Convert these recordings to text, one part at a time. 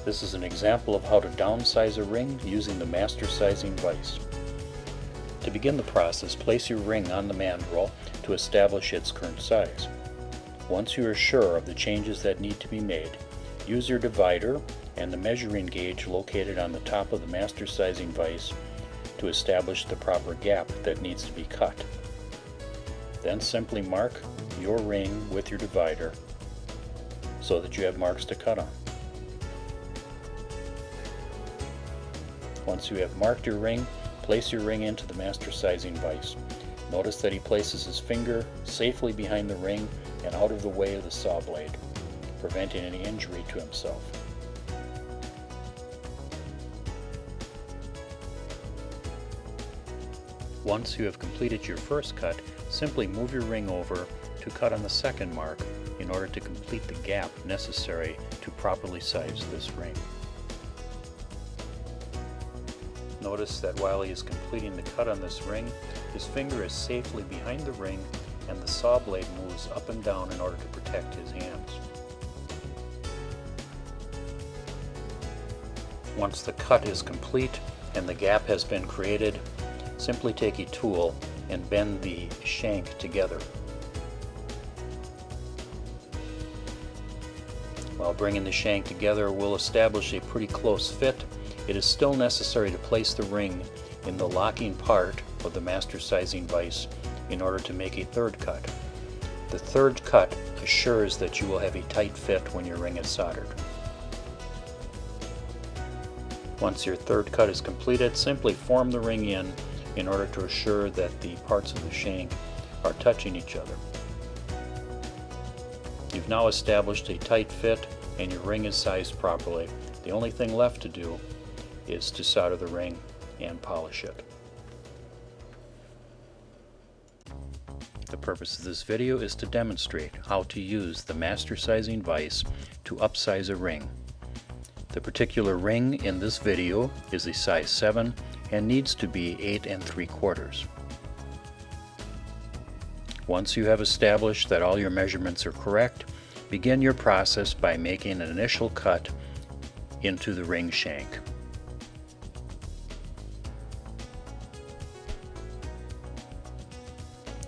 This is an example of how to downsize a ring using the Master Sizing Vise. To begin the process, place your ring on the mandrel to establish its current size. Once you are sure of the changes that need to be made, use your divider and the measuring gauge located on the top of the Master Sizing Vise to establish the proper gap that needs to be cut. Then simply mark your ring with your divider so that you have marks to cut on. Once you have marked your ring, place your ring into the Master Sizing Vise. Notice that he places his finger safely behind the ring and out of the way of the saw blade, preventing any injury to himself. Once you have completed your first cut, simply move your ring over to cut on the second mark in order to complete the gap necessary to properly size this ring. Notice that while he is completing the cut on this ring, his finger is safely behind the ring and the saw blade moves up and down in order to protect his hands. Once the cut is complete and the gap has been created, simply take a tool and bend the shank together. While bringing the shank together will establish a pretty close fit. It is still necessary to place the ring in the locking part of the Master Sizing Vise in order to make a third cut. The third cut assures that you will have a tight fit when your ring is soldered. Once your third cut is completed, simply form the ring in order to assure that the parts of the shank are touching each other. You've now established a tight fit and your ring is sized properly. The only thing left to do is to solder the ring and polish it. The purpose of this video is to demonstrate how to use the Master Sizing Vise to upsize a ring. The particular ring in this video is a size 7 and needs to be 8 3/4. Once you have established that all your measurements are correct, begin your process by making an initial cut into the ring shank.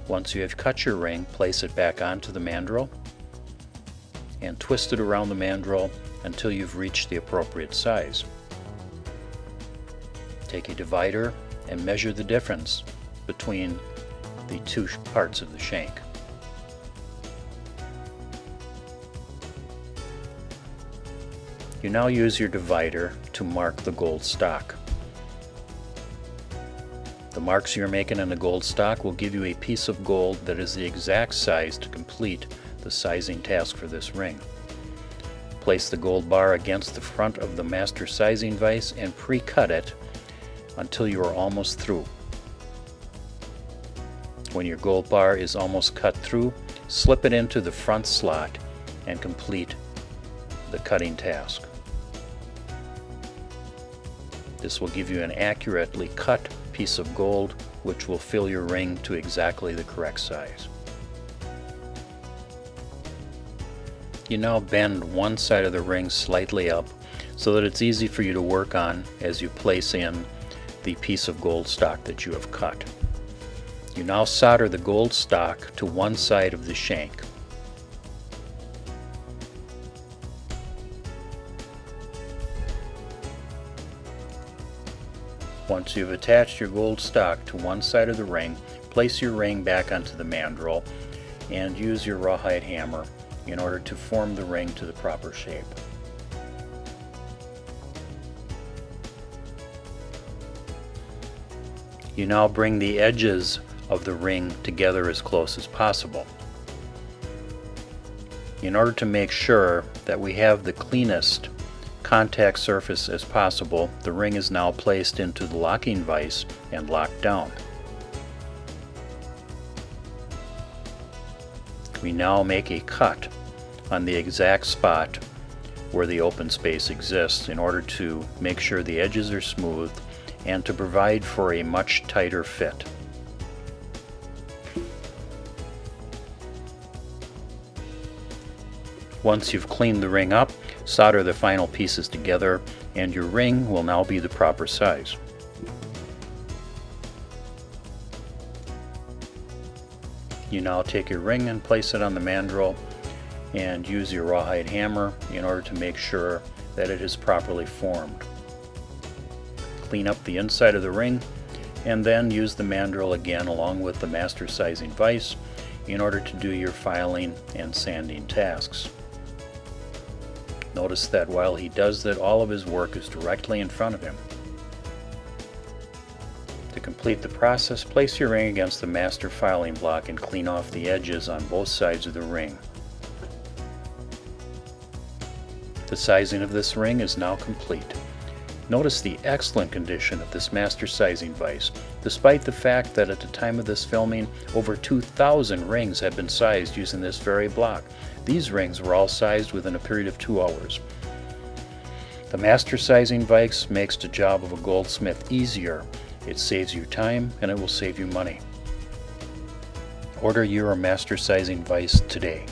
Once you have cut your ring, place it back onto the mandrel and twist it around the mandrel until you've reached the appropriate size. Take a divider and measure the difference between the two parts of the shank. You now use your divider to mark the gold stock. The marks you're making on the gold stock will give you a piece of gold that is the exact size to complete the sizing task for this ring. Place the gold bar against the front of the Master Sizing Vise and pre-cut it until you are almost through. When your gold bar is almost cut through, slip it into the front slot and complete the cutting task. This will give you an accurately cut piece of gold which will fill your ring to exactly the correct size. You now bend one side of the ring slightly up so that it's easy for you to work on as you place in the piece of gold stock that you have cut. You now solder the gold stock to one side of the shank. Once you've attached your gold stock to one side of the ring, place your ring back onto the mandrel and use your rawhide hammer in order to form the ring to the proper shape. You now bring the edges of the ring together as close as possible. In order to make sure that we have the cleanest contact surface as possible, the ring is now placed into the locking vise and locked down. We now make a cut on the exact spot where the open space exists in order to make sure the edges are smooth and to provide for a much tighter fit. Once you've cleaned the ring up, Solder the final pieces together and your ring will now be the proper size. You now take your ring and place it on the mandrel and use your rawhide hammer in order to make sure that it is properly formed. Clean up the inside of the ring and then use the mandrel again along with the Master Sizing Vise in order to do your filing and sanding tasks. Notice that while he does that, all of his work is directly in front of him. To complete the process, place your ring against the master filing block and clean off the edges on both sides of the ring. The sizing of this ring is now complete. Notice the excellent condition of this Master Sizing Vise, despite the fact that at the time of this filming, over 2,000 rings had been sized using this very block. These rings were all sized within a period of 2 hours. The Master Sizing Vise makes the job of a goldsmith easier. It saves you time and it will save you money. Order your Master Sizing Vise today.